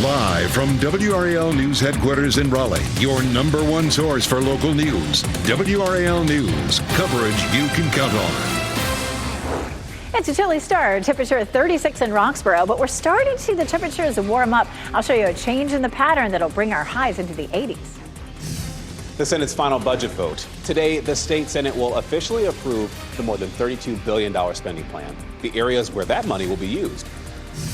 Live from WRAL News Headquarters in Raleigh, your number one source for local news. WRAL News, coverage you can count on. It's a chilly start. Temperature at 36 in Roxborough, but we're starting to see the temperatures warm up. I'll show you a change in the pattern that'll bring our highs into the 80s. The Senate's final budget vote. Today, the state Senate will officially approve the more than $32 billion spending plan, the areas where that money will be used.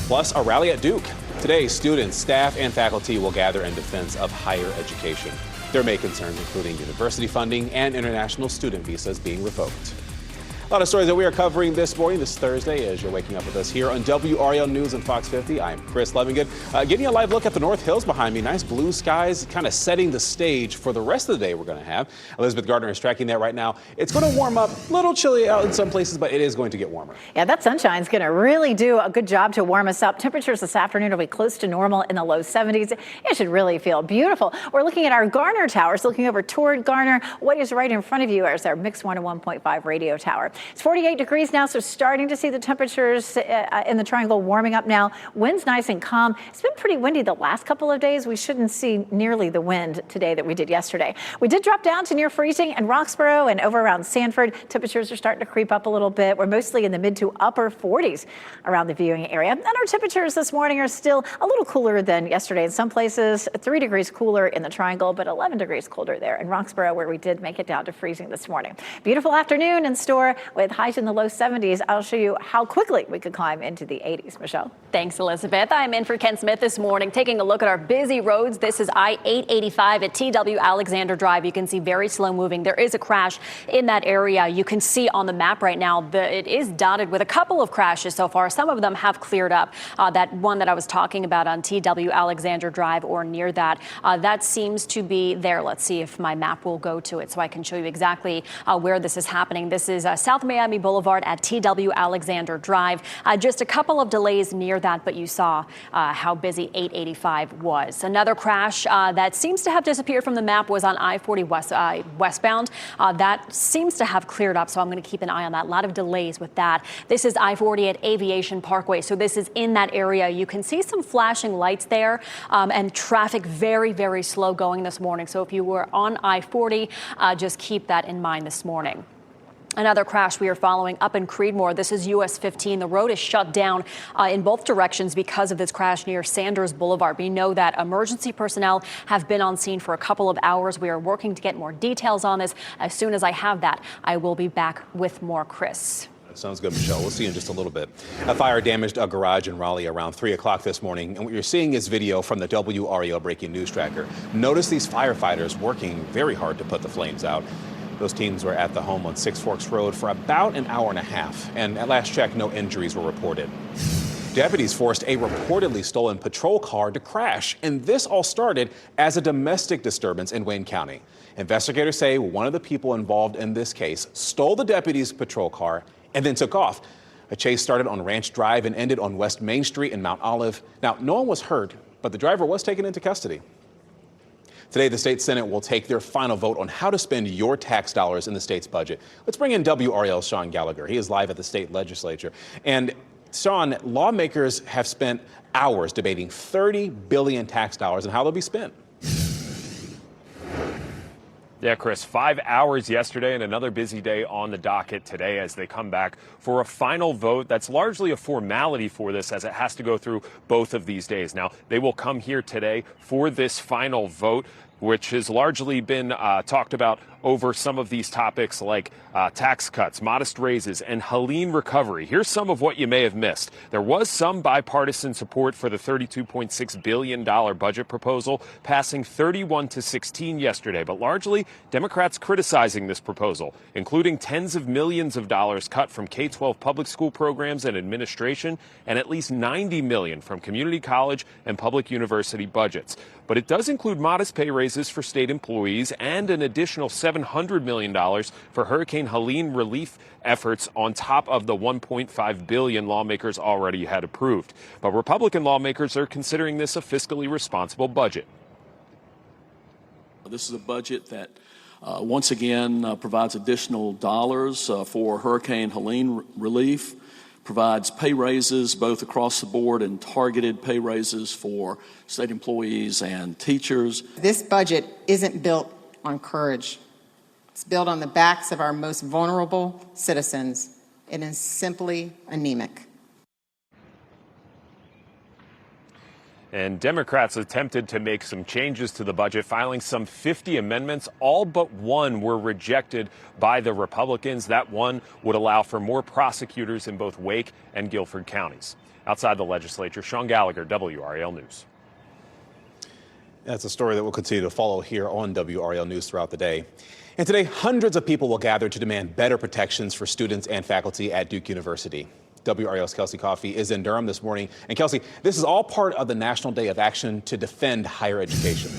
Plus, a rally at Duke. Today, students, staff, and faculty will gather in defense of higher education. Their main concerns including university funding and international student visas being revoked. A lot of stories that we are covering this morning, this Thursday, as you're waking up with us here on WRAL News and Fox 50. I'm Chris Levingood, giving you a live look at the North Hills behind me. Nice blue skies, kind of setting the stage for the rest of the day we're going to have. Elizabeth Gardner is tracking that right now. It's going to warm up, a little chilly out in some places, but it is going to get warmer. Yeah, that sunshine's going to really do a good job to warm us up. Temperatures this afternoon will be close to normal in the low 70s. It should really feel beautiful. We're looking at our Garner towers, looking over toward Garner. What is right in front of you is our Mix 101.5 radio tower. It's 48 degrees now, so starting to see the temperatures in the triangle warming up now. Wind's nice and calm. It's been pretty windy the last couple of days. We shouldn't see nearly the wind today that we did yesterday. We did drop down to near freezing in Roxborough and over around Sanford. Temperatures are starting to creep up a little bit. We're mostly in the mid to upper 40s around the viewing area. And our temperatures this morning are still a little cooler than yesterday. In some places, 3 degrees cooler in the triangle, but 11 degrees colder there in Roxborough, where we did make it down to freezing this morning. Beautiful afternoon in store with highs in the low 70s. I'll show you how quickly we could climb into the 80s. Michelle. Thanks, Elizabeth. I'm in for Ken Smith this morning, taking a look at our busy roads. This is I-885 at TW Alexander Drive. You can see very slow moving. There is a crash in that area. You can see on the map right now that it is dotted with a couple of crashes so far. Some of them have cleared up. That one that I was talking about on TW Alexander Drive or near that, that seems to be there. Let's see if my map will go to it so I can show you exactly where this is happening. This is South Miami Boulevard at TW Alexander Drive. Just a couple of delays near that, but you saw how busy 885 was. Another crash that seems to have disappeared from the map was on I-40 westbound. That seems to have cleared up, so I'm going to keep an eye on that. A lot of delays with that. This is I-40 at Aviation Parkway, so this is in that area. You can see some flashing lights there and traffic very, very slow going this morning. So if you were on I-40, just keep that in mind this morning. Another crash we are following up in Creedmoor. This is US 15. The road is shut down in both directions because of this crash near Sanders Boulevard. We know that emergency personnel have been on scene for a couple of hours. We are working to get more details on this. As soon as I have that, I will be back with more. Chris. That sounds good, Michelle. We'll see you in just a little bit. A fire damaged a garage in Raleigh around 3 o'clock this morning. And what you're seeing is video from the WRAL Breaking News Tracker. Notice these firefighters working very hard to put the flames out. Those teams were at the home on Six Forks Road for about an hour and a half, and at last check, no injuries were reported. Deputies forced a reportedly stolen patrol car to crash, and this all started as a domestic disturbance in Wayne County. Investigators say one of the people involved in this case stole the deputy's patrol car and then took off. A chase started on Ranch Drive and ended on West Main Street in Mount Olive. Now, no one was hurt, but the driver was taken into custody. Today, the state Senate will take their final vote on how to spend your tax dollars in the state's budget. Let's bring in WRAL's Sean Gallagher. He is live at the state legislature. And Sean, lawmakers have spent hours debating $30 billion tax dollars and how they'll be spent. Yeah, Chris, 5 hours yesterday and another busy day on the docket today as they come back for a final vote. That's largely a formality for this as it has to go through both of these days. Now, they will come here today for this final vote, which has largely been talked about over some of these topics like tax cuts, modest raises, and Helene recovery. Here's some of what you may have missed. There was some bipartisan support for the $32.6 billion budget proposal, passing 31-16 yesterday, but largely Democrats criticizing this proposal, including tens of millions of dollars cut from K-12 public school programs and administration, and at least $90 million from community college and public university budgets. But it does include modest pay raises for state employees and an additional $700 million for Hurricane Helene relief efforts on top of the $1.5 billion lawmakers already had approved. But Republican lawmakers are considering this a fiscally responsible budget. This is a budget that once again provides additional dollars for Hurricane Helene relief. provides pay raises both across the board and targeted pay raises for state employees and teachers. This budget isn't built on courage. It's built on the backs of our most vulnerable citizens. It is simply anemic. And Democrats attempted to make some changes to the budget, filing some 50 amendments. All but one were rejected by the Republicans. That one would allow for more prosecutors in both Wake and Guilford counties. Outside the legislature, Sean Gallagher, WRAL News. That's a story that we'll continue to follow here on WRAL News throughout the day. And today, hundreds of people will gather to demand better protections for students and faculty at Duke University. WRAL's Kelsey Coffey is in Durham this morning. And Kelsey, this is all part of the National Day of Action to defend higher education.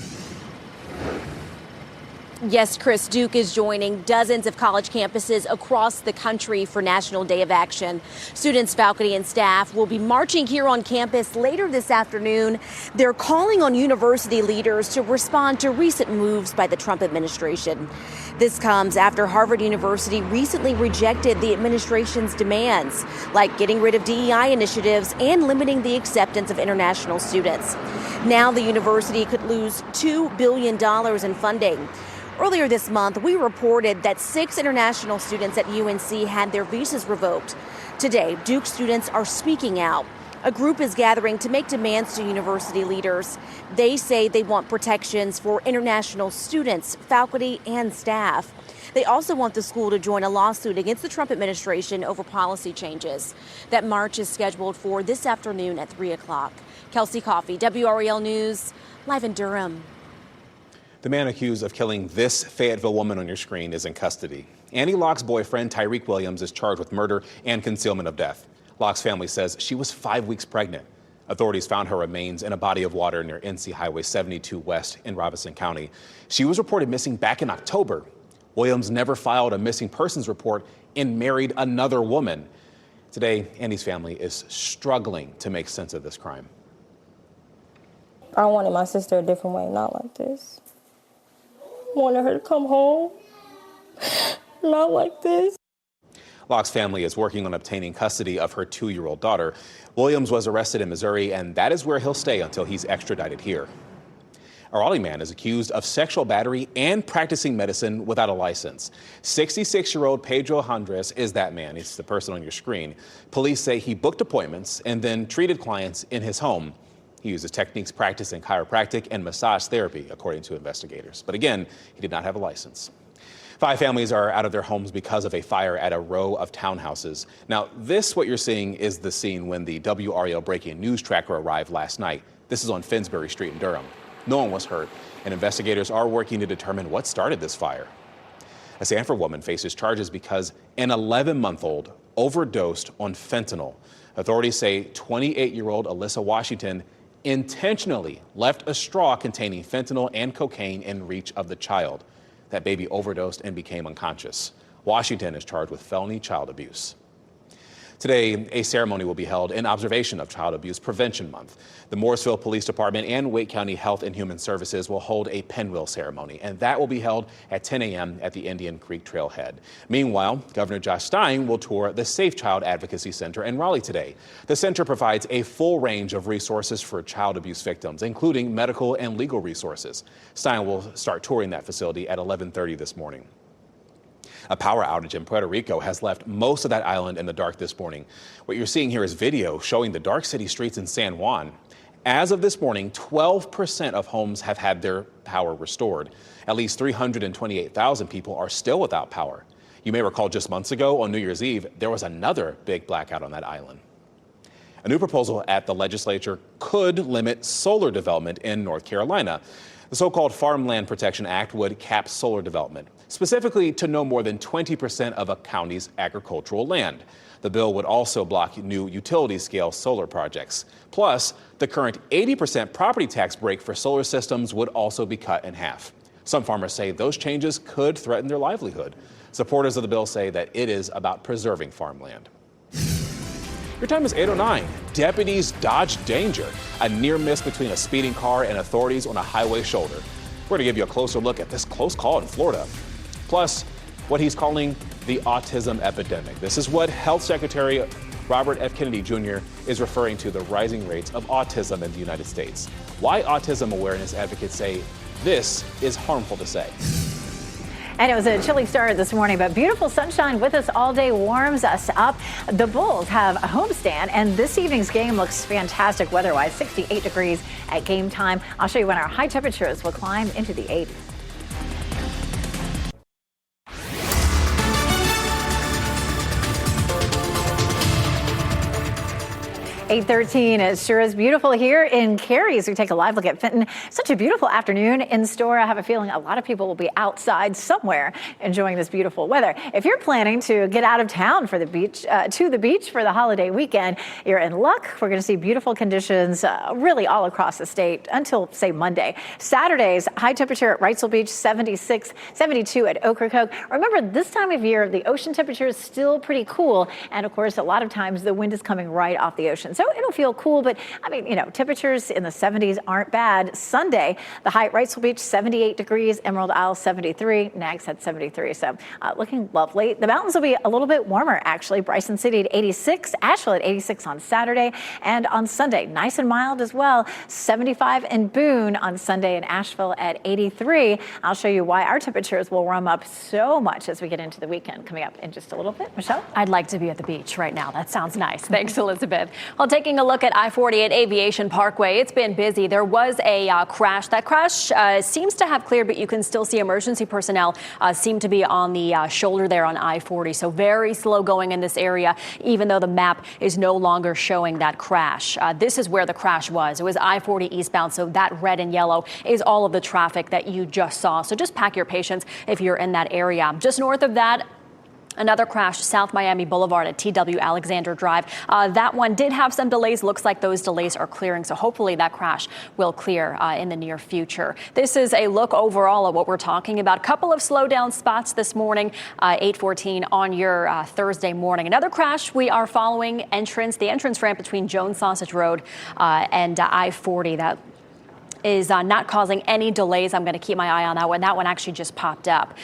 Yes, Chris, Duke is joining dozens of college campuses across the country for National Day of Action. Students, faculty, and staff will be marching here on campus later this afternoon. They're calling on university leaders to respond to recent moves by the Trump administration. This comes after Harvard University recently rejected the administration's demands, like getting rid of DEI initiatives and limiting the acceptance of international students. Now the university could lose $2 billion in funding. Earlier this month, we reported that 6 international students at UNC had their visas revoked. Today, Duke students are speaking out. A group is gathering to make demands to university leaders. They say they want protections for international students, faculty, and staff. They also want the school to join a lawsuit against the Trump administration over policy changes. That march is scheduled for this afternoon at 3 o'clock. Kelsey Coffey, WRAL News, live in Durham. The man accused of killing this Fayetteville woman on your screen is in custody. Annie Locke's boyfriend, Tyreek Williams, is charged with murder and concealment of death. Locke's family says she was 5 weeks pregnant. Authorities found her remains in a body of water near NC Highway 72 West in Robeson County. She was reported missing back in October. Williams never filed a missing persons report and married another woman. Today, Annie's family is struggling to make sense of this crime. I wanted my sister a different way, not like this. I wanted her to come home, not like this. Locke's family is working on obtaining custody of her 2-year-old daughter. Williams was arrested in Missouri, and that is where he'll stay until he's extradited here. A Raleigh man is accused of sexual battery and practicing medicine without a license. 66-year-old Pedro Andres is that man. He's the person on your screen. Police say he booked appointments and then treated clients in his home. He uses techniques practiced in chiropractic and massage therapy, according to investigators. But again, he did not have a license. 5 families are out of their homes because of a fire at a row of townhouses. Now, what you're seeing is the scene when the WRAL breaking news tracker arrived last night. This is on Finsbury Street in Durham. No one was hurt, and investigators are working to determine what started this fire. A Sanford woman faces charges because an 11-month-old overdosed on fentanyl. Authorities say 28-year-old Alyssa Washington intentionally left a straw containing fentanyl and cocaine in reach of the child. That baby overdosed and became unconscious. Washington is charged with felony child abuse. Today, a ceremony will be held in observation of Child Abuse Prevention Month. The Morrisville Police Department and Wake County Health and Human Services will hold a pinwheel ceremony, and that will be held at 10 a.m. at the Indian Creek Trailhead. Meanwhile, Governor Josh Stein will tour the Safe Child Advocacy Center in Raleigh today. The center provides a full range of resources for child abuse victims, including medical and legal resources. Stein will start touring that facility at 11:30 this morning. A power outage in Puerto Rico has left most of that island in the dark this morning. What you're seeing here is video showing the dark city streets in San Juan. As of this morning, 12% of homes have had their power restored. At least 328,000 people are still without power. You may recall just months ago on New Year's Eve, there was another big blackout on that island. A new proposal at the legislature could limit solar development in North Carolina. The so-called Farmland Protection Act would cap solar development, specifically to no more than 20% of a county's agricultural land. The bill would also block new utility-scale solar projects. Plus, the current 80% property tax break for solar systems would also be cut in half. Some farmers say those changes could threaten their livelihood. Supporters of the bill say that it is about preserving farmland. Your time is 8:09. Deputies dodged danger. A near miss between a speeding car and authorities on a highway shoulder. We're going to give you a closer look at this close call in Florida. Plus, what he's calling the autism epidemic. This is what Health Secretary Robert F. Kennedy Jr. is referring to the rising rates of autism in the United States. Why autism awareness advocates say this is harmful to say. And it was a chilly start this morning, but beautiful sunshine with us all day warms us up. The Bulls have a homestand, and this evening's game looks fantastic weather-wise, 68 degrees at game time. I'll show you when our high temperatures will climb into the 80s. 8:13. It sure is beautiful here in Cary as we take a live look at Fenton. Such a beautiful afternoon in store. I have a feeling a lot of people will be outside somewhere enjoying this beautiful weather. If you're planning to get out of town for the beach, to the beach for the holiday weekend, you're in luck. We're going to see beautiful conditions really all across the state until, say, Monday. Saturday's high temperature at Wrightsville Beach, 76, 72 at Ocracoke. Remember, this time of year, the ocean temperature is still pretty cool. And of course, a lot of times the wind is coming right off the ocean. So it'll feel cool, but I mean, you know, temperatures in the 70s aren't bad. Sunday, the high at Wrightsville Beach, 78 degrees, Emerald Isle, 73, Nags had 73. So looking lovely. The mountains will be a little bit warmer, actually. Bryson City at 86, Asheville at 86 on Saturday, and on Sunday, nice and mild as well. 75 in Boone on Sunday, and Asheville at 83. I'll show you why our temperatures will warm up so much as we get into the weekend coming up in just a little bit. Michelle? I'd like to be at the beach right now. That sounds nice. Thanks, Elizabeth. Well, taking a look at I-40 at Aviation Parkway, it's been busy. There was a crash. That crash seems to have cleared, but you can still see emergency personnel seem to be on the shoulder there on I-40. So very slow going in this area, even though the map is no longer showing that crash. This is where the crash was. It was I-40 eastbound. So that red and yellow is all of the traffic that you just saw. So just pack your patience if you're in that area. Just north of that, another crash, South Miami Boulevard at TW Alexander Drive. That one did have some delays. Looks like those delays are clearing, so hopefully that crash will clear in the near future. This is a look overall at what we're talking about. Couple of slowdown spots this morning, 8:14 on your Thursday morning. Another crash we are following the entrance ramp between Jones Sausage Road and I-40. That is not causing any delays. I'm going to keep my eye on that one. That one actually just popped up.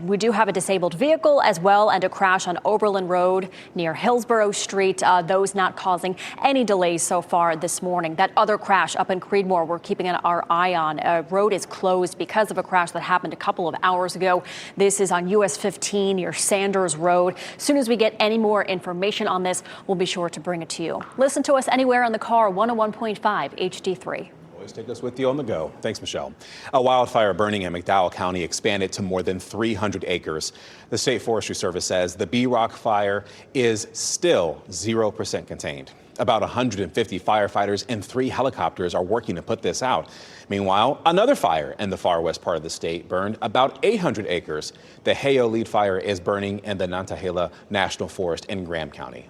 We do have a disabled vehicle as well and a crash on Oberlin Road near Hillsborough Street. Those not causing any delays so far this morning. That other crash up in Creedmoor we're keeping our eye on. Road is closed because of a crash that happened a couple of hours ago. This is on US 15 near Sanders Road. As soon as we get any more information on this, we'll be sure to bring it to you. Listen to us anywhere in the car, 101.5 HD3. Take us with you on the go. Thanks, Michelle. A wildfire burning in McDowell County expanded to more than 300 acres. The State Forestry Service says the B-Rock fire is still 0% contained. About 150 firefighters and 3 helicopters are working to put this out. Meanwhile, another fire in the far west part of the state burned about 800 acres. The Heyo lead fire is burning in the Nantahala National Forest in Graham County.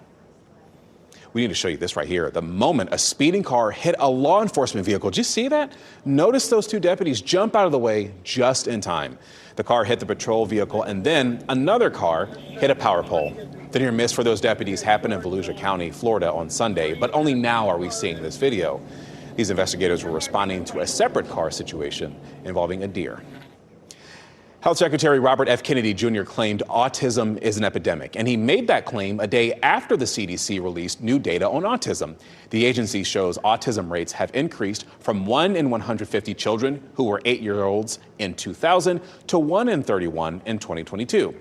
We need to show you this right here. The moment a speeding car hit a law enforcement vehicle. Did you see that? Notice those 2 deputies jump out of the way just in time. The car hit the patrol vehicle and then another car hit a power pole. The near miss for those deputies happened in Volusia County, Florida on Sunday, but only now are we seeing this video. These investigators were responding to a separate car situation involving a deer. Health Secretary Robert F. Kennedy Jr. claimed autism is an epidemic, and he made that claim a day after the CDC released new data on autism. The agency shows autism rates have increased from 1 in 150 children who were 8-year-olds in 2000 to 1 in 31 in 2022.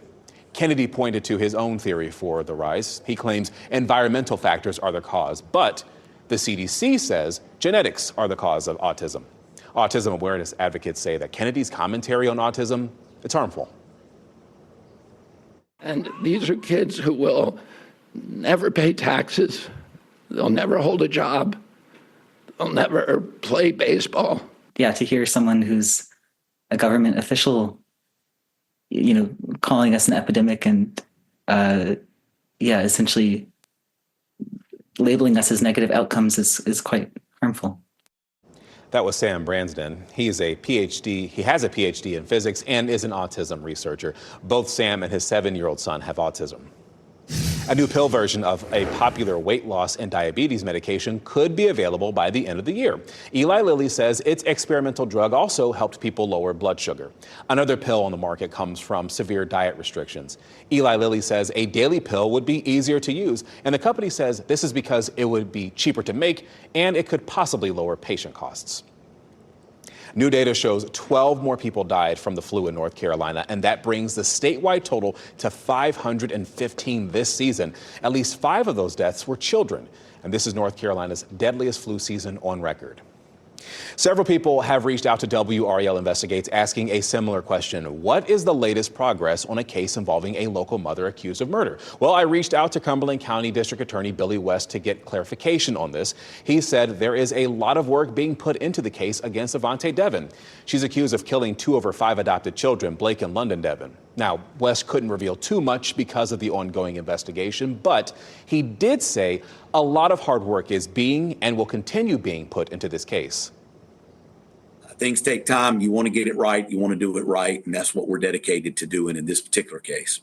Kennedy pointed to his own theory for the rise. He claims environmental factors are the cause, but the CDC says genetics are the cause of autism. Autism awareness advocates say that Kennedy's commentary on autism, it's harmful. And these are kids who will never pay taxes. They'll never hold a job. They'll never play baseball. Yeah, to hear someone who's a government official, you know, calling us an epidemic and, essentially labeling us as negative outcomes is quite harmful. That was Sam Bransden. He has a PhD in physics and is an autism researcher. Both Sam and his 7-year-old son have autism. A new pill version of a popular weight loss and diabetes medication could be available by the end of the year. Eli Lilly says its experimental drug also helped people lower blood sugar. Another pill on the market comes from severe diet restrictions. Eli Lilly says a daily pill would be easier to use, and the company says this is because it would be cheaper to make and it could possibly lower patient costs. New data shows 12 more people died from the flu in North Carolina, and that brings the statewide total to 515 this season. At least 5 of those deaths were children, and this is North Carolina's deadliest flu season on record. Several people have reached out to WRAL Investigates asking a similar question. What is the latest progress on a case involving a local mother accused of murder? Well, I reached out to Cumberland County District Attorney Billy West to get clarification on this. He said there is a lot of work being put into the case against Avante Devon. She's accused of killing 2 of her 5 adopted children, Blake and London Devon. Now, West couldn't reveal too much because of the ongoing investigation, but he did say a lot of hard work is being and will continue being put into this case. Things take time. You want to get it right. You want to do it right. And that's what we're dedicated to doing in this particular case.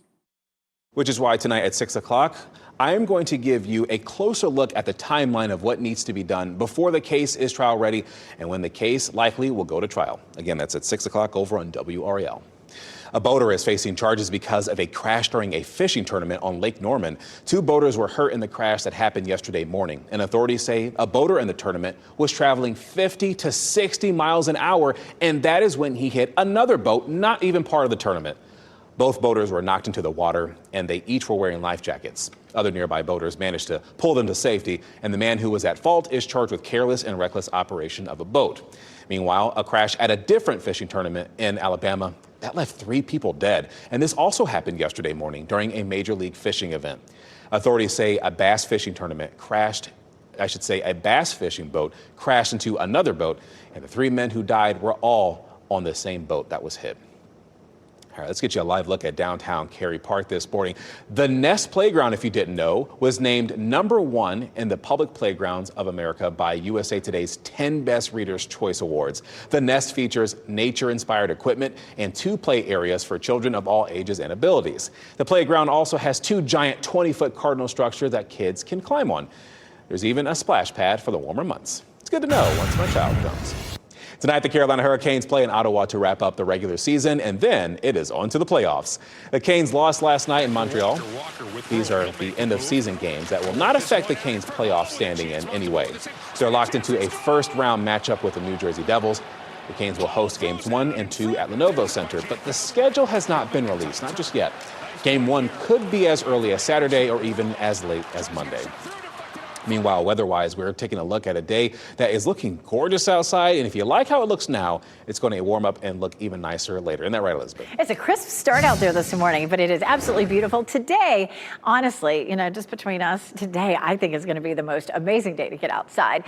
Which is why tonight at 6 o'clock, I am going to give you a closer look at the timeline of what needs to be done before the case is trial ready and when the case likely will go to trial. Again, that's at 6 o'clock over on WRAL. A boater is facing charges because of a crash during a fishing tournament on Lake Norman. 2 boaters were hurt in the crash that happened yesterday morning. And authorities say a boater in the tournament was traveling 50 to 60 miles an hour, and that is when he hit another boat, not even part of the tournament. Both boaters were knocked into the water, and they each were wearing life jackets. Other nearby boaters managed to pull them to safety, and the man who was at fault is charged with careless and reckless operation of a boat. Meanwhile, a crash at a different fishing tournament in Alabama that left 3 people dead. And this also happened yesterday morning during a major league fishing event. Authorities say a bass fishing tournament crashed, a bass fishing boat crashed into another boat, and the 3 men who died were all on the same boat that was hit. All right, let's get you a live look at downtown Cary Park this morning. The Nest Playground, if you didn't know, was named #1 in the Public Playgrounds of America by USA Today's 10 Best Readers' Choice Awards. The Nest features nature-inspired equipment and 2 play areas for children of all ages and abilities. The playground also has 2 giant 20-foot cardinal structures that kids can climb on. There's even a splash pad for the warmer months. It's good to know once my child comes. Tonight, the Carolina Hurricanes play in Ottawa to wrap up the regular season, and then it is on to the playoffs. The Canes lost last night in Montreal. These are the end-of-season games that will not affect the Canes' playoff standing in any way. They're locked into a first-round matchup with the New Jersey Devils. The Canes will host games 1 and 2 at Lenovo Center, but the schedule has not been released, not just yet. Game 1 could be as early as Saturday or even as late as Monday. Meanwhile, weather-wise, we're taking a look at a day that is looking gorgeous outside. And if you like how it looks now, it's going to warm up and look even nicer later. Isn't that right, Elizabeth? It's a crisp start out there this morning, but it is absolutely beautiful. Today, honestly, just between us, today I think is going to be the most amazing day to get outside.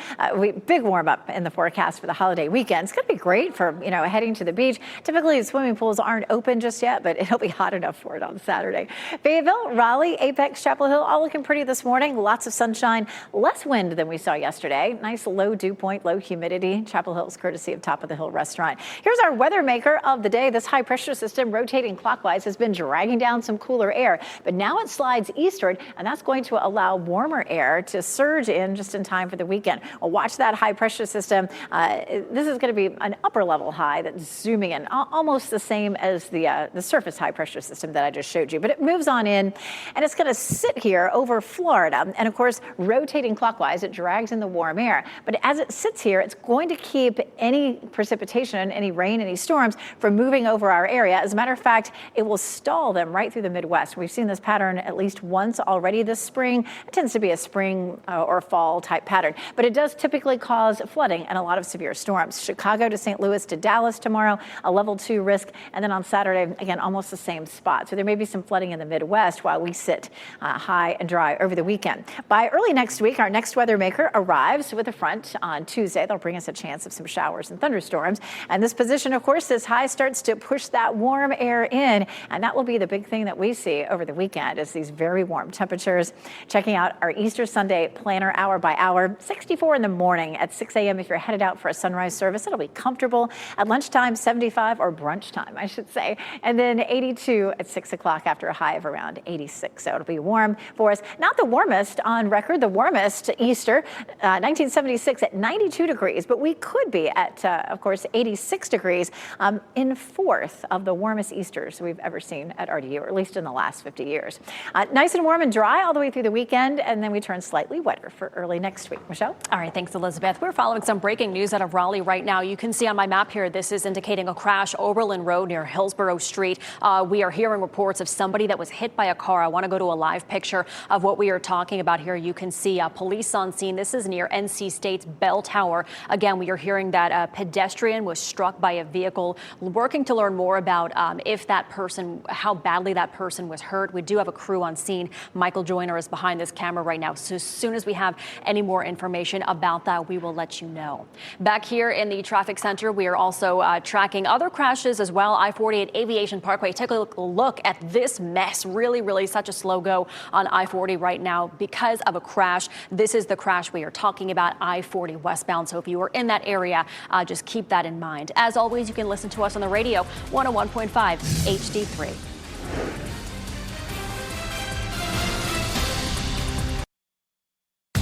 Big warm up in the forecast for the holiday weekend. It's going to be great for, heading to the beach. Typically, the swimming pools aren't open just yet, but it'll be hot enough for it on Saturday. Fayetteville, Raleigh, Apex, Chapel Hill, all looking pretty this morning. Lots of sunshine. Less wind than we saw yesterday. Nice low dew point, low humidity. Chapel Hill's courtesy of Top of the Hill Restaurant. Here's our weather maker of the day. This high pressure system rotating clockwise has been dragging down some cooler air, but now it slides eastward, and that's going to allow warmer air to surge in just in time for the weekend. Well, watch that high pressure system. This is going to be an upper level high that's zooming in, almost the same as the surface high pressure system that I just showed you, but it moves on in, and it's going to sit here over Florida, and of course, rotating clockwise, it drags in the warm air. But as it sits here, it's going to keep any precipitation, any rain, any storms from moving over our area. As a matter of fact, it will stall them right through the Midwest. We've seen this pattern at least once already this spring. It tends to be a spring or fall type pattern, but it does typically cause flooding and a lot of severe storms. Chicago to St. Louis to Dallas tomorrow, a level 2 risk. And then on Saturday, again, almost the same spot. So there may be some flooding in the Midwest while we sit high and dry over the weekend. By early next week, week, our next weather maker arrives with a front on Tuesday. That'll bring us a chance of some showers and thunderstorms. And this position, of course, this high starts to push that warm air in. And that will be the big thing that we see over the weekend is these very warm temperatures. Checking out our Easter Sunday planner hour by hour, 64 in the morning at 6 a.m. if you're headed out for a sunrise service. It'll be comfortable. At lunchtime, 75, or brunch time, I should say. And then 82 at 6 o'clock after a high of around 86. So it'll be warm for us. Not the warmest on record, the warmest Easter, 1976 at 92 degrees. But we could be at, of course, 86 degrees in fourth of the warmest Easters we've ever seen at RDU, or at least in the last 50 years. Nice and warm and dry all the way through the weekend, and then we turn slightly wetter for early next week. Michelle? All right, thanks, Elizabeth. We're following some breaking news out of Raleigh right now. You can see on my map here, this is indicating a crash Oberlin Road near Hillsborough Street. We are hearing reports of somebody that was hit by a car. I want to go to a live picture of what we are talking about here. You can see police on scene. This is near NC State's Bell Tower. Again, we are hearing that a pedestrian was struck by a vehicle. Working to learn more about if that person, how badly that person was hurt. We do have a crew on scene. Michael Joyner is behind this camera right now. So as soon as we have any more information about that, we will let you know. Back here in the traffic center, we are also tracking other crashes as well. I-40 at Aviation Parkway. Take a look at this mess. Really such a slow go on I-40 right now because of a crash. This is the crash we are talking about, I-40 westbound. So if you are in that area, just keep that in mind. As always, you can listen to us on the radio, 101.5 HD3.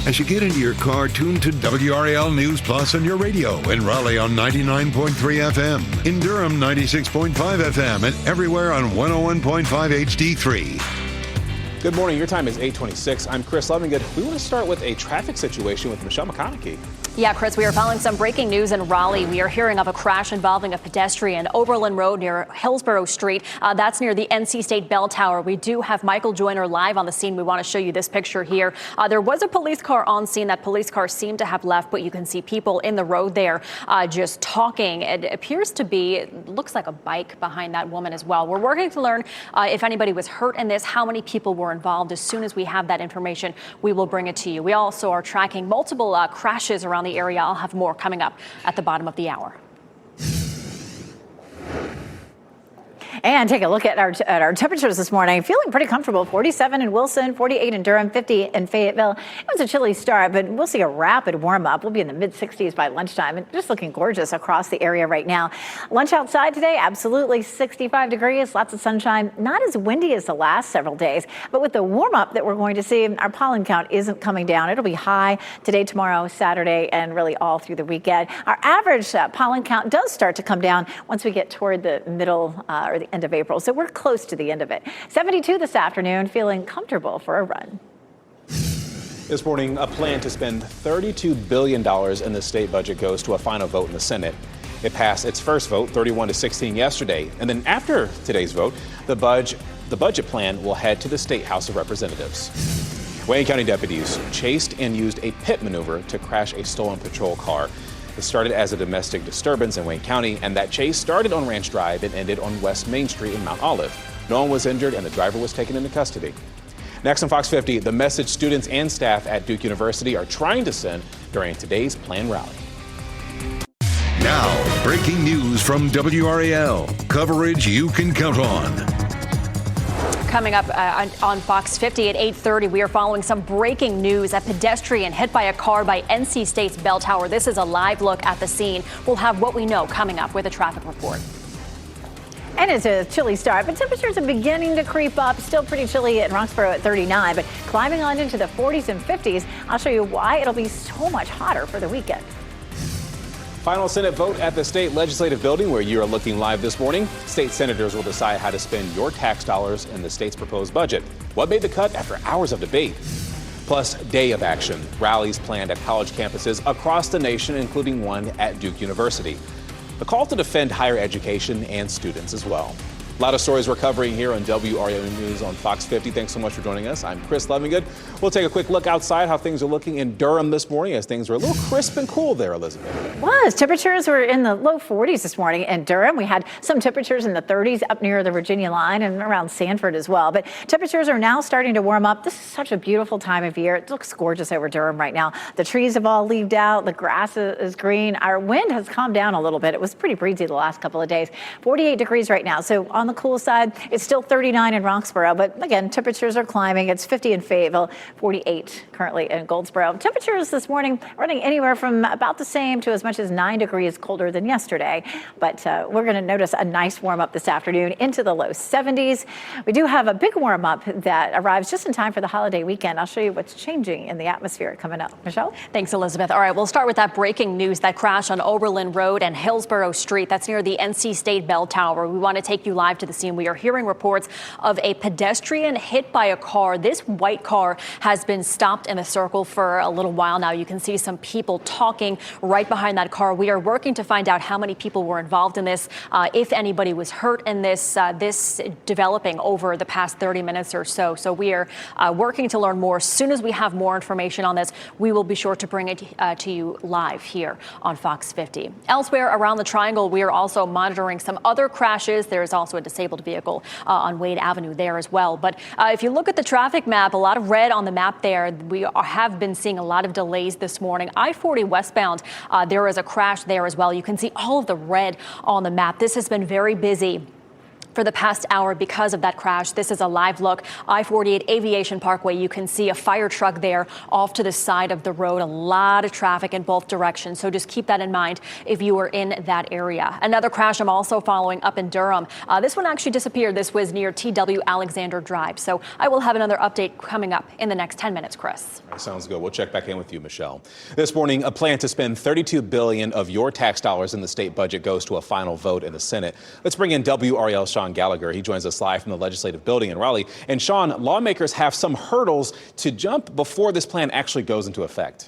As you get into your car, tune to WRAL News Plus on your radio. In Raleigh on 99.3 FM. In Durham, 96.5 FM. And everywhere on 101.5 HD3. Good morning. Your time is 8:26. I'm Chris Levingood. We want to start with a traffic situation with Michelle McConaughey. Yeah, Chris, we are following some breaking news in Raleigh. We are hearing of a crash involving a pedestrian, Oberlin Road near Hillsborough Street. That's near the NC State Bell Tower. We do have Michael Joyner live on the scene. We want to show you this picture here. There was a police car on scene. That police car seemed to have left, but you can see people in the road there just talking. It appears to be, looks like a bike behind that woman as well. We're working to learn if anybody was hurt in this, how many people were involved. As soon as we have that information, we will bring it to you. We also are tracking multiple crashes around the area. I'll have more coming up at the bottom of the hour. And take a look at our temperatures this morning. Feeling pretty comfortable. 47 in Wilson, 48 in Durham, 50 in Fayetteville. It was a chilly start, but we'll see a rapid warm up. We'll be in the mid 60s by lunchtime and just looking gorgeous across the area right now. Lunch outside today, absolutely 65 degrees, lots of sunshine. Not as windy as the last several days, but with the warm up that we're going to see, our pollen count isn't coming down. It'll be high today, tomorrow, Saturday, and really all through the weekend. Our average pollen count does start to come down once we get toward the middle or the end of April. So we're close to the end of it. 72 this afternoon, feeling comfortable for a run. This morning, a plan to spend $32 billion in the state budget goes to a final vote in the Senate. It passed its first vote, 31-16 yesterday. And then after today's vote, the budget plan will head to the State House of Representatives. Wayne County deputies chased and used a pit maneuver to crash a stolen patrol car. It started as a domestic disturbance in Wayne County, and that chase started on Ranch Drive and ended on West Main Street in Mount Olive. No one was injured, and the driver was taken into custody. Next on Fox 50, the message students and staff at Duke University are trying to send during today's planned rally. Now, breaking news from WRAL. Coverage you can count on. Coming up on Fox 50 at 8:30, we are following some breaking news. A pedestrian hit by a car by NC State's Bell Tower. This is a live look at the scene. We'll have what we know coming up with a traffic report. And it's a chilly start, but temperatures are beginning to creep up. Still pretty chilly in Roxborough at 39, but climbing on into the 40s and 50s. I'll show you why it'll be so much hotter for the weekend. Final Senate vote at the state legislative building where you are looking live this morning. State senators will decide how to spend your tax dollars in the state's proposed budget. What made the cut after hours of debate? Plus, day of action. Rallies planned at college campuses across the nation, including one at Duke University. The call to defend higher education and students as well. A lot of stories we're covering here on WRAL News on Fox 50. Thanks so much for joining us. I'm Chris Levingood. We'll take a quick look outside how things are looking in Durham this morning as things are a little crisp and cool there, Elizabeth. It was. Temperatures were in the low 40s this morning in Durham. We had some temperatures in the 30s up near the Virginia line and around Sanford as well. But temperatures are now starting to warm up. This is such a beautiful time of year. It looks gorgeous over Durham right now. The trees have all leaved out. The grass is green. Our wind has calmed down a little bit. It was pretty breezy the last couple of days. 48 degrees right now. So on the cool side, it's still 39 in Roxborough. But again, temperatures are climbing. It's 50 in Fayetteville, 48 currently in Goldsboro. Temperatures this morning running anywhere from about the same to as much as 9 degrees colder than yesterday. But we're going to notice a nice warm up this afternoon into the low 70s. We do have a big warm up that arrives just in time for the holiday weekend. I'll show you what's changing in the atmosphere coming up. Michelle? Thanks, Elizabeth. All right, we'll start with that breaking news, that crash on Oberlin Road and Hillsborough Street. That's near the NC State Bell Tower. We want to take you live to the scene. We are hearing reports of a pedestrian hit by a car. This white car has been stopped in a circle for a little while now. You can see some people talking right behind that car. We are working to find out how many people were involved in this, if anybody was hurt in this, this developing over the past 30 minutes or so. So we are working to learn more. As soon as we have more information on this, we will be sure to bring it to you live here on Fox 50. Elsewhere around the Triangle, we are also monitoring some other crashes. There is also a disabled vehicle on Wade Avenue there as well. But if you look at the traffic map, a lot of red on the map there. We have been seeing a lot of delays this morning. I-40 westbound, there is a crash there as well. You can see all of the red on the map. This has been very busy for the past hour because of that crash. This is a live look. I-48 Aviation Parkway. You can see a fire truck there off to the side of the road. A lot of traffic in both directions. So just keep that in mind if you are in that area. Another crash I'm also following up in Durham. This one actually disappeared. This was near TW Alexander Drive. So I will have another update coming up in the next 10 minutes, Chris. Sounds good. We'll check back in with you, Michelle. This morning, a plan to spend $32 billion of your tax dollars in the state budget goes to a final vote in the Senate. Let's bring in WRAL Sean Gallagher. He joins us live from the legislative building in Raleigh. And Sean, lawmakers have some hurdles to jump before this plan actually goes into effect.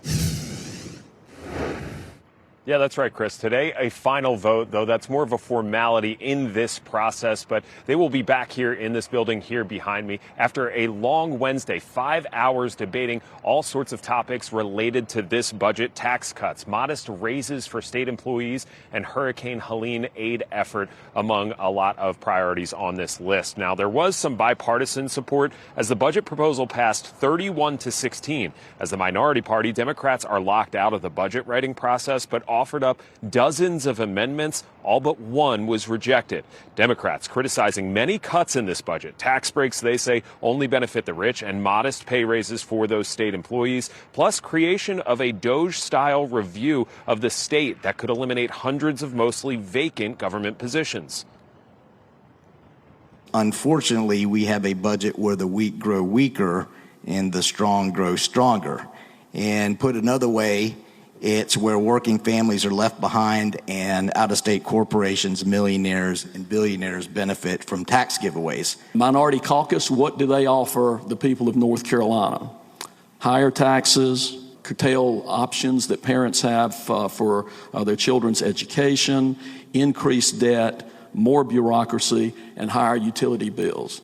Yeah, that's right, Chris. Today, a final vote, though that's more of a formality in this process, but they will be back here in this building here behind me after a long Wednesday, 5 hours debating all sorts of topics related to this budget: tax cuts, modest raises for state employees, and Hurricane Helene aid effort, among a lot of priorities on this list. Now, there was some bipartisan support as the budget proposal passed 31-16. As the minority party, Democrats are locked out of the budget writing process, but offered up dozens of amendments. All but one was rejected. Democrats criticizing many cuts in this budget. Tax breaks, they say, only benefit the rich, and modest pay raises for those state employees, plus creation of a DOJ-style review of the state that could eliminate hundreds of mostly vacant government positions. Unfortunately, we have a budget where the weak grow weaker and the strong grow stronger. And put another way, it's where working families are left behind and out-of-state corporations, millionaires and billionaires benefit from tax giveaways. Minority Caucus, what do they offer the people of North Carolina? Higher taxes, curtail options that parents have for their children's education, increased debt, more bureaucracy, and higher utility bills.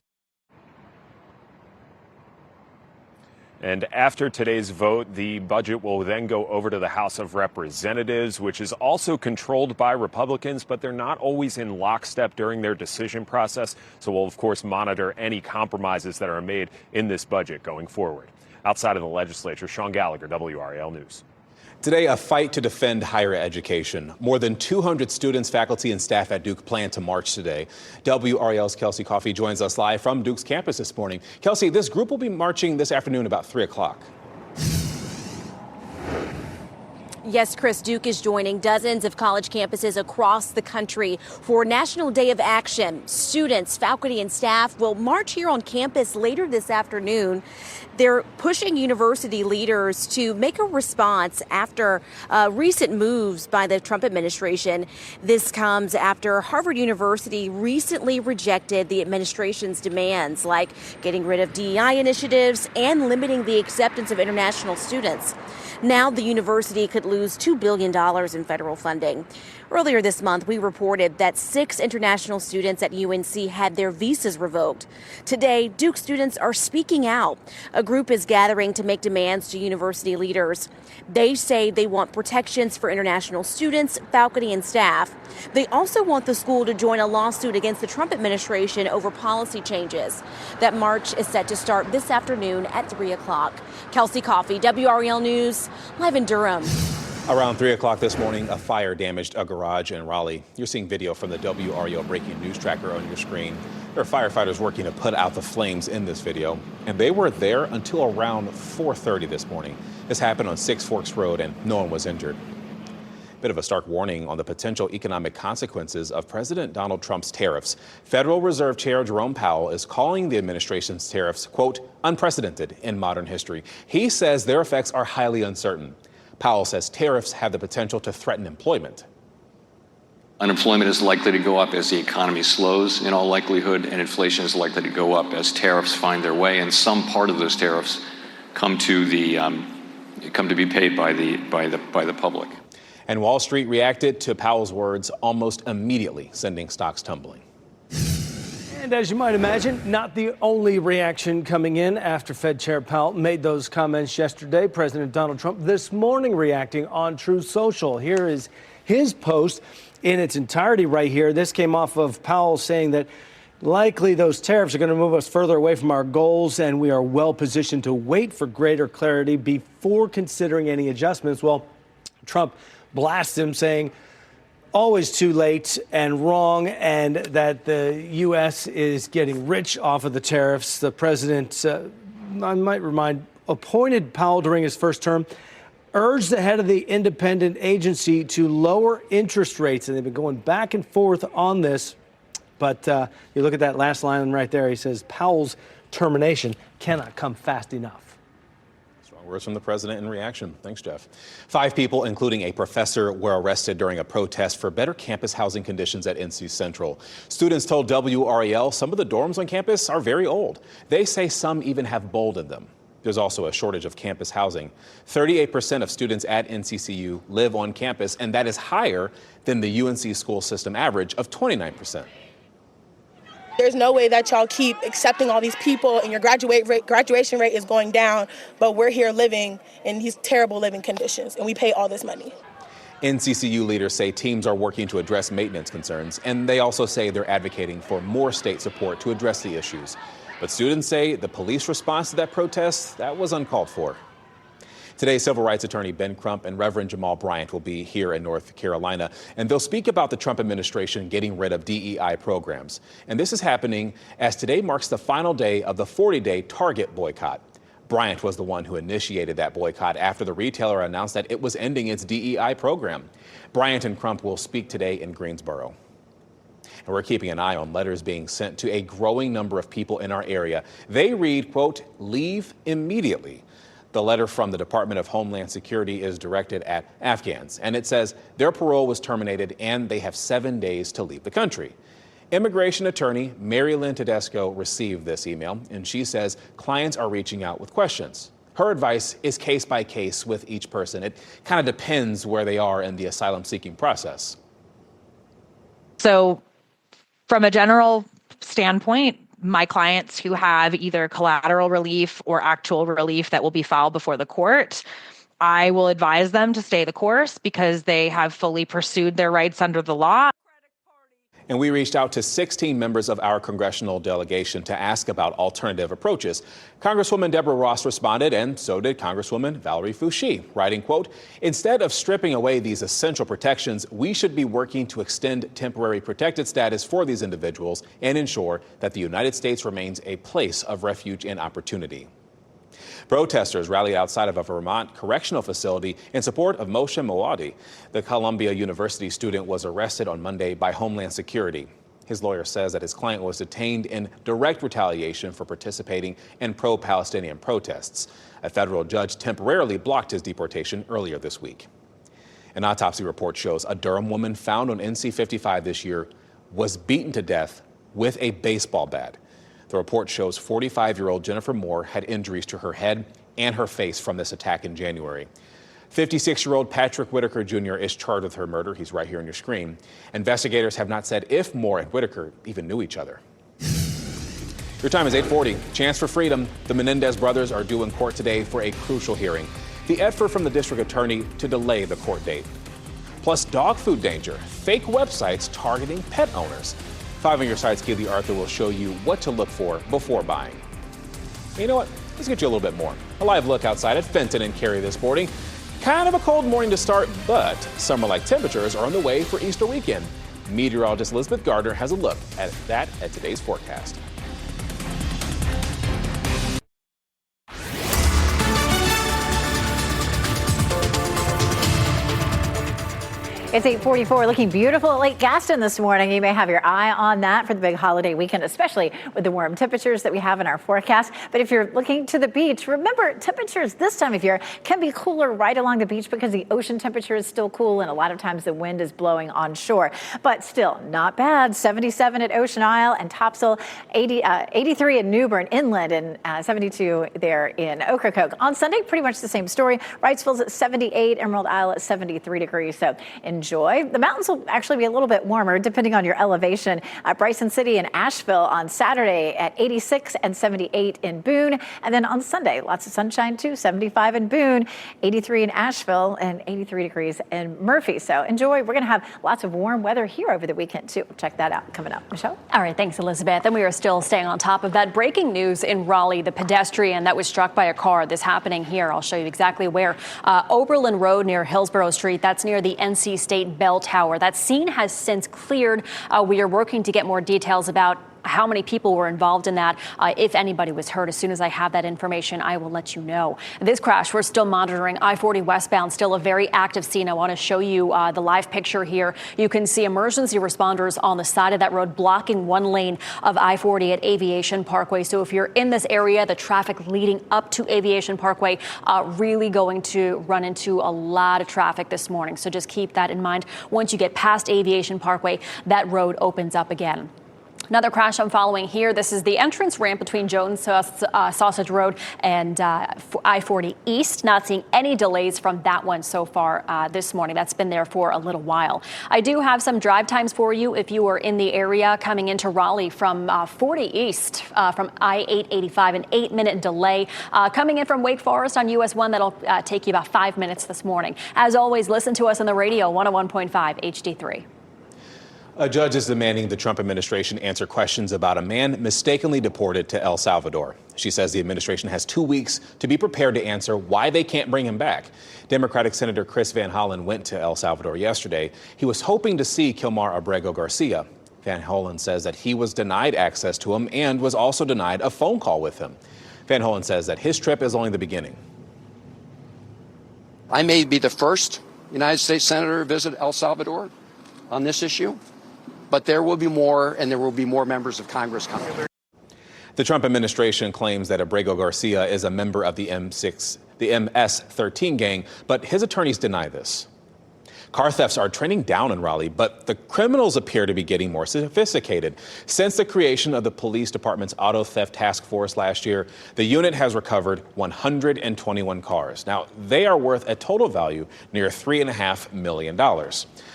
And after today's vote, the budget will then go over to the House of Representatives, which is also controlled by Republicans, but they're not always in lockstep during their decision process. So we'll, of course, monitor any compromises that are made in this budget going forward. Outside of the legislature, Sean Gallagher, WRAL News. Today, a fight to defend higher education. More than 200 students, faculty, and staff at Duke plan to march today. WRAL's Kelsey Coffey joins us live from Duke's campus this morning. Kelsey, this group will be marching this afternoon about 3 o'clock. Yes, Chris, Duke is joining dozens of college campuses across the country for National Day of Action. Students, faculty, and staff will march here on campus later this afternoon. They're pushing university leaders to make a response after recent moves by the Trump administration. This comes after Harvard University recently rejected the administration's demands, like getting rid of DEI initiatives and limiting the acceptance of international students. Now the university could lose $2 billion in federal funding. Earlier this month, we reported that 6 international students at UNC had their visas revoked. Today, Duke students are speaking out. A group is gathering to make demands to university leaders. They say they want protections for international students, faculty, and staff. They also want the school to join a lawsuit against the Trump administration over policy changes. That march is set to start this afternoon at 3 o'clock. Kelsey Coffey, WRAL News, live in Durham. Around 3 o'clock this morning, a fire damaged a garage in Raleigh. You're seeing video from the WRAL breaking news tracker on your screen. There are firefighters working to put out the flames in this video, and they were there until around 4:30 this morning. This happened on Six Forks Road, and no one was injured. Bit of a stark warning on the potential economic consequences of President Donald Trump's tariffs. Federal Reserve Chair Jerome Powell is calling the administration's tariffs, quote, unprecedented in modern history. He says their effects are highly uncertain. Powell says tariffs have the potential to threaten employment. Unemployment is likely to go up as the economy slows in all likelihood, and inflation is likely to go up as tariffs find their way, and some part of those tariffs come to be paid by the public. And Wall Street reacted to Powell's words almost immediately, sending stocks tumbling. And as you might imagine, not the only reaction coming in after Fed Chair Powell made those comments yesterday. President Donald Trump this morning reacting on Truth Social. Here is his post in its entirety right here. This came off of Powell saying that likely those tariffs are going to move us further away from our goals, and we are well positioned to wait for greater clarity before considering any adjustments. Well, Trump blasted him, saying always too late and wrong, and that the U.S. is getting rich off of the tariffs. The president, I might remind, appointed Powell during his first term, urged the head of the independent agency to lower interest rates, and they've been going back and forth on this. But you look at that last line right there. He says Powell's termination cannot come fast enough. Words from the president in reaction. Thanks, Jeff. 5 people, including a professor, were arrested during a protest for better campus housing conditions at NC Central. Students told WRAL some of the dorms on campus are very old. They say some even have mold in them. There's also a shortage of campus housing. 38% of students at NCCU live on campus, and that is higher than the UNC school system average of 29%. There's no way that y'all keep accepting all these people and your graduation rate is going down, but we're here living in these terrible living conditions and we pay all this money. NCCU leaders say teams are working to address maintenance concerns, and they also say they're advocating for more state support to address the issues. But students say the police response to that protest, that was uncalled for. Today, civil rights attorney Ben Crump and Reverend Jamal Bryant will be here in North Carolina, and they'll speak about the Trump administration getting rid of DEI programs. And this is happening as today marks the final day of the 40-day Target boycott. Bryant was the one who initiated that boycott after the retailer announced that it was ending its DEI program. Bryant and Crump will speak today in Greensboro. And we're keeping an eye on letters being sent to a growing number of people in our area. They read, quote, leave immediately. The letter from the Department of Homeland Security is directed at Afghans, and it says their parole was terminated and they have 7 days to leave the country. Immigration attorney Mary Lynn Tedesco received this email, and she says clients are reaching out with questions. Her advice is case by case with each person. It kind of depends where they are in the asylum seeking process. So from a general standpoint, my clients who have either collateral relief or actual relief that will be filed before the court, I will advise them to stay the course because they have fully pursued their rights under the law. And we reached out to 16 members of our congressional delegation to ask about alternative approaches. Congresswoman Deborah Ross responded, and so did Congresswoman Valerie Foushee, writing, quote, instead of stripping away these essential protections, we should be working to extend temporary protected status for these individuals and ensure that the United States remains a place of refuge and opportunity. Protesters rallied outside of a Vermont correctional facility in support of Moshe Moawadi. The Columbia University student was arrested on Monday by Homeland Security. His lawyer says that his client was detained in direct retaliation for participating in pro-Palestinian protests. A federal judge temporarily blocked his deportation earlier this week. An autopsy report shows a Durham woman found on NC 55 this year was beaten to death with a baseball bat. The report shows 45-year-old Jennifer Moore had injuries to her head and her face from this attack in January. 56-year-old Patrick Whitaker Jr. is charged with her murder. He's right here on your screen. Investigators have not said if Moore and Whitaker even knew each other. Your time is 8:40. Chance for freedom. The Menendez brothers are due in court today for a crucial hearing. The effort from the district attorney to delay the court date. Plus, dog food danger. Fake websites targeting pet owners. 5 on your side's Keely Arthur will show you what to look for before buying. You know what? Let's get you a little bit more. A live look outside at Fenton and Cary this morning. Kind of a cold morning to start, but summer-like temperatures are on the way for Easter weekend. Meteorologist Elizabeth Gardner has a look at that at today's forecast. It's 8:44, looking beautiful at Lake Gaston this morning. You may have your eye on that for the big holiday weekend, especially with the warm temperatures that we have in our forecast. But if you're looking to the beach, remember temperatures this time of year can be cooler right along the beach because the ocean temperature is still cool and a lot of times the wind is blowing on shore. But still not bad. 77 at Ocean Isle and Topsail, 83 in Newbern Inland, and 72 there in Ocracoke. On Sunday, pretty much the same story. Wrightsville's at 78, Emerald Isle at 73 degrees. So enjoy. The mountains will actually be a little bit warmer depending on your elevation. Bryson City and Asheville on Saturday at 86 and 78 in Boone. And then on Sunday, lots of sunshine too, 75 in Boone, 83 in Asheville, and 83 degrees in Murphy. So enjoy. We're going to have lots of warm weather here over the weekend too. Check that out coming up. Michelle? All right, thanks, Elizabeth. And we are still staying on top of that breaking news in Raleigh, the pedestrian that was struck by a car. This happening here. I'll show you exactly where. Oberlin Road near Hillsborough Street. That's near the NC State Bell Tower. That scene has since cleared. We are working to get more details about how many people were involved in that, if anybody was hurt. As soon as I have that information, I will let you know. This crash, we're still monitoring. I-40 westbound, still a very active scene. I want to show you the live picture here. You can see emergency responders on the side of that road blocking one lane of I-40 at Aviation Parkway. So if you're in this area, the traffic leading up to Aviation Parkway, really going to run into a lot of traffic this morning. So just keep that in mind. Once you get past Aviation Parkway, that road opens up again. Another crash I'm following here. This is the entrance ramp between Jones Sausage Road and I-40 East. Not seeing any delays from that one so far this morning. That's been there for a little while. I do have some drive times for you if you are in the area coming into Raleigh from 40 East from I-885, an 8-minute delay. Coming in from Wake Forest on US 1, that'll take you about 5 minutes this morning. As always, listen to us on the radio, 101.5 HD3. A judge is demanding the Trump administration answer questions about a man mistakenly deported to El Salvador. She says the administration has 2 weeks to be prepared to answer why they can't bring him back. Democratic Senator Chris Van Hollen went to El Salvador yesterday. He was hoping to see Kilmar Abrego Garcia. Van Hollen says that he was denied access to him and was also denied a phone call with him. Van Hollen says that his trip is only the beginning. I may be the first United States senator to visit El Salvador on this issue, but there will be more, and there will be more members of Congress coming. The Trump administration claims that Abrego Garcia is a member of the MS-13 gang, but his attorneys deny this. Car thefts are trending down in Raleigh, but the criminals appear to be getting more sophisticated. Since the creation of the police department's auto theft task force last year, the unit has recovered 121 cars. Now, they are worth a total value near $3.5 million.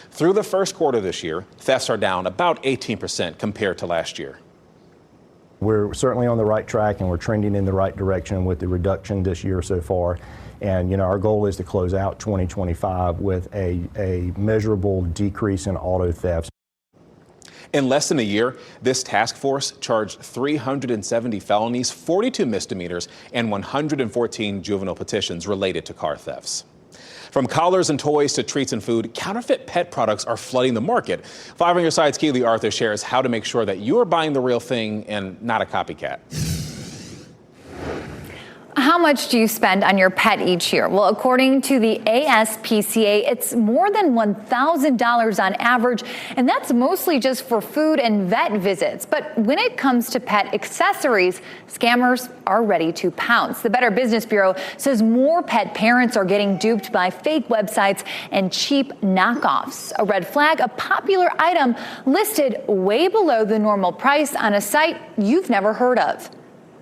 Through the first quarter this year, thefts are down about 18% compared to last year. We're certainly on the right track, and we're trending in the right direction with the reduction this year so far. And, our goal is to close out 2025 with a measurable decrease in auto thefts. In less than a year, this task force charged 370 felonies, 42 misdemeanors, and 114 juvenile petitions related to car thefts. From collars and toys to treats and food, counterfeit pet products are flooding the market. 5 on your side's Keely Arthur shares how to make sure that you are buying the real thing and not a copycat. How much do you spend on your pet each year? Well, according to the ASPCA, it's more than $1,000 on average, and that's mostly just for food and vet visits. But when it comes to pet accessories, scammers are ready to pounce. The Better Business Bureau says more pet parents are getting duped by fake websites and cheap knockoffs. A red flag, a popular item listed way below the normal price on a site you've never heard of.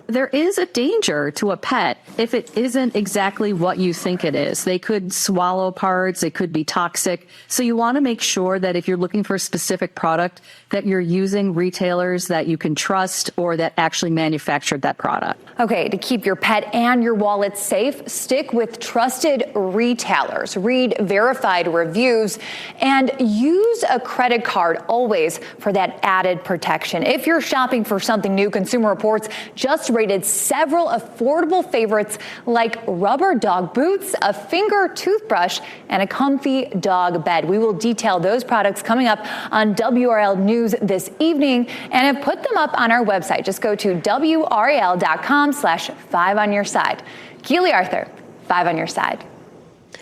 there is a danger to a pet if it isn't exactly what you think it is. They could swallow parts, it could be toxic. So you want to make sure that if you're looking for a specific product, that you're using retailers that you can trust or that actually manufactured that product. Okay, to keep your pet and your wallet safe, stick with trusted retailers, read verified reviews, and use a credit card always for that added protection. If you're shopping for something new, Consumer Reports just rated several affordable favorites like rubber dog boots, a finger toothbrush, and a comfy dog bed. We will detail those products coming up on WRAL News this evening and have put them up on our website. Just go to WRAL.com/5 on your side. Keely Arthur, 5 on your side.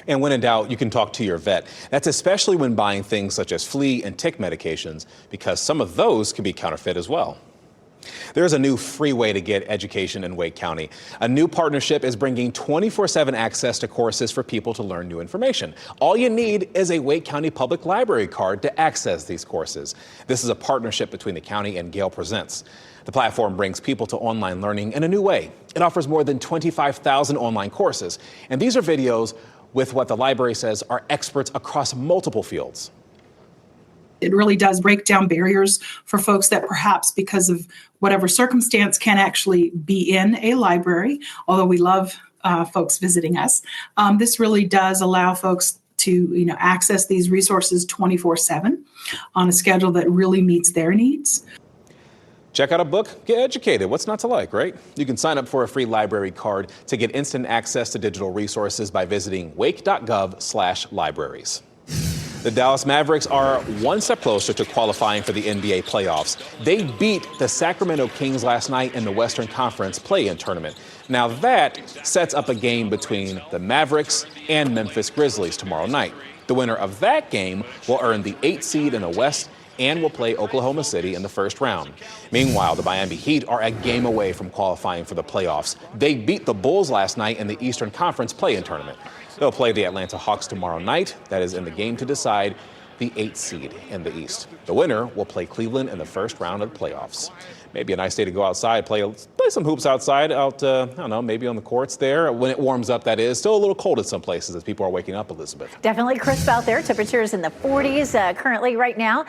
And when in doubt, you can talk to your vet. That's especially when buying things such as flea and tick medications, because some of those can be counterfeit as well. There's a new free way to get education in Wake County. A new partnership is bringing 24/7 access to courses for people to learn new information. All you need is a Wake County Public Library card to access these courses. This is a partnership between the county and Gale Presents. The platform brings people to online learning in a new way. It offers more than 25,000 online courses, and these are videos with what the library says are experts across multiple fields. It really does break down barriers for folks that perhaps because of whatever circumstance can't actually be in a library, although we love folks visiting us. This really does allow folks to access these resources 24/7 on a schedule that really meets their needs. Check out a book, get educated. What's not to like, right? You can sign up for a free library card to get instant access to digital resources by visiting wake.gov/libraries. The Dallas Mavericks are one step closer to qualifying for the NBA playoffs. They beat the Sacramento Kings last night in the Western Conference play-in tournament. Now that sets up a game between the Mavericks and Memphis Grizzlies tomorrow night. The winner of that game will earn the 8th seed in the West and will play Oklahoma City in the first round. Meanwhile, the Miami Heat are a game away from qualifying for the playoffs. They beat the Bulls last night in the Eastern Conference play-in tournament. They'll play the Atlanta Hawks tomorrow night. That is in the game to decide the 8th seed in the East. The winner will play Cleveland in the first round of the playoffs. Maybe a nice day to go outside, play some hoops outside, I don't know, maybe on the courts there. When it warms up, that is. Still a little cold in some places as people are waking up, Elizabeth. Definitely crisp out there. Temperatures in the 40s currently right now.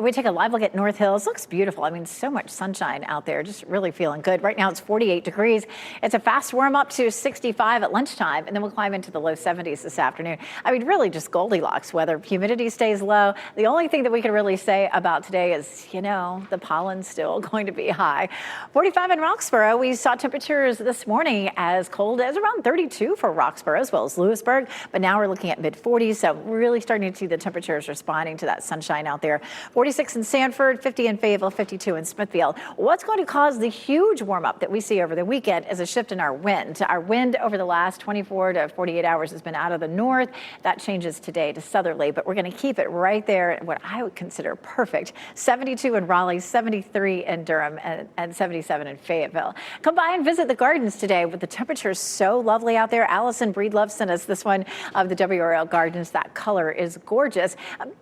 We take a live look at North Hills. Looks beautiful. I mean, so much sunshine out there. Just really feeling good. Right now it's 48 degrees. It's a fast warm up to 65 at lunchtime, and then we'll climb into the low 70s this afternoon. I mean, really just Goldilocks weather. Humidity stays low. The only thing that we can really say about today is, the pollen's still going to be high. 45 in Roxborough. We saw temperatures this morning as cold as around 32 for Roxborough as well as Lewisburg, but now we're looking at mid-40s, so really starting to see the temperatures responding to that sunshine out there. 46 in Sanford, 50 in Fayetteville, 52 in Smithfield. What's going to cause the huge warm-up that we see over the weekend is a shift in our wind. Our wind over the last 24 to 48 hours has been out of the north. That changes today to southerly, but we're going to keep it right there at what I would consider perfect. 72 in Raleigh, 73 in Durham, and 77 in Fayetteville. Come by and visit the gardens today with the temperatures so lovely out there. Allison Breedlove sent us this one of the WRAL gardens. That color is gorgeous.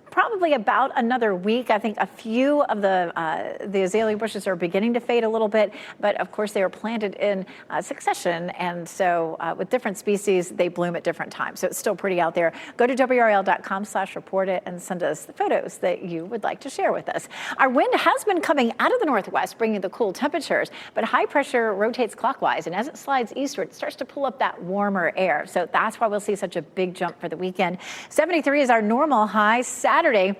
Probably about another week. I think a few of the azalea bushes are beginning to fade a little bit, but of course they are planted in succession, and so with different species, they bloom at different times. So it's still pretty out there. Go to WRAL.com/report it and send us the photos that you would like to share with us. Our wind has been coming out of the northwest, bringing the cool temperatures, but high pressure rotates clockwise, and as it slides eastward, it starts to pull up that warmer air. So that's why we'll see such a big jump for the weekend. 73 is our normal high. Saturday,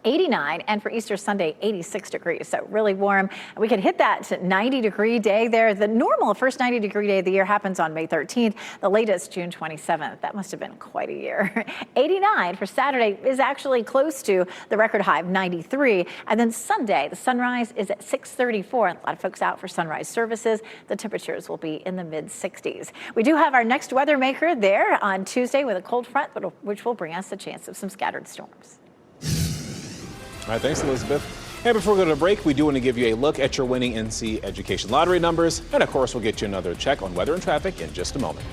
89, and for Easter Sunday, 86 degrees. So really warm. We could hit that 90-degree day there. The normal first 90-degree day of the year happens on May 13th, the latest June 27th. That must have been quite a year. 89 for Saturday is actually close to the record high of 93. And then Sunday, the sunrise is at 6:34. A lot of folks out for sunrise services. The temperatures will be in the mid-60s. We do have our next weather maker there on Tuesday with a cold front, which will bring us a chance of some scattered storms. All right, thanks, Elizabeth. And before we go to break, we do want to give you a look at your winning NC Education Lottery numbers. And of course, we'll get you another check on weather and traffic in just a moment.